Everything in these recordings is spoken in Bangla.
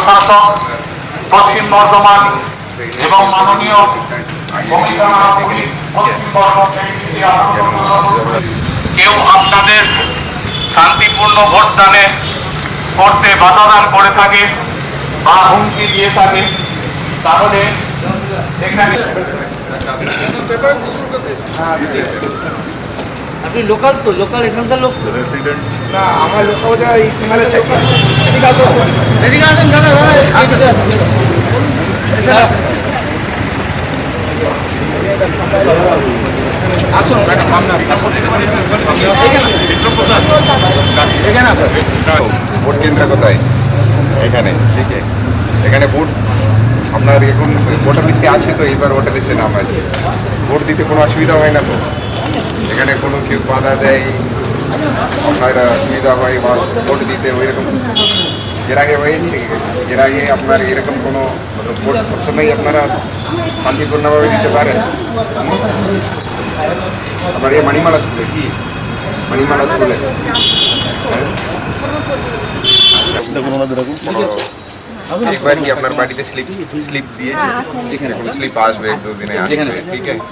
প্রশাসক পশ্চিম বর্ধমান এবং মাননীয় কমিশনার পুলিশ পশ্চিম বর্ধমান কেউ আপনাদের শান্তিপূর্ণ ভোটদানে করতে বাধাদান করে থাকে বা হুমকি দিয়ে থাকে, তাহলে এখানে আপনি লোকাল তো, লোকাল এখানকার লোক তো? রেসিডেন্ট না, আমার লোকটা এই সিঙ্গালে থাকে। এদিকে আসুন, এদিকে আসুন দাদা, এদিকে আসুন। আসুন ম্যাডাম, সামনে এখানে আসো। ভোট কেন্দ্র কোথায়? এখানে, ঠিক আছে। এখানে ভোট আপনার এখন ভোটার লিস্টে আছে তো, এবার ভোটার লিস্টে নাম আছে, ভোট দিতে কোনো অসুবিধা হয় না তো? এখানে কোনো কেউ বাধা দেয়, আপনার সুবিধা হয় বা ভোট দিতে ওই রকম এর আগে হয়েছে? এর আগে আপনার এরকম কোনো ভোট সবসময় আপনারা শান্তিপূর্ণভাবে দিতে পারেন? আপনার এই মানিমালা স্কুলে কি মানিমালা স্কুলে একবার কি আপনার বাড়িতে স্লিপ দিয়েছে? এখন স্লিপ আসবে, 2 দিনে আসবে, ঠিক আছে?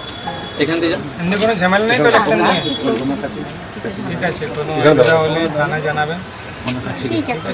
এখান থেকে এমনি কোনো ঝামেলা নেই তো ইলেকশন নিয়ে? ঠিক আছে, কোনো অসুবিধা হলে থানায় জানাবেন। ঠিক আছে।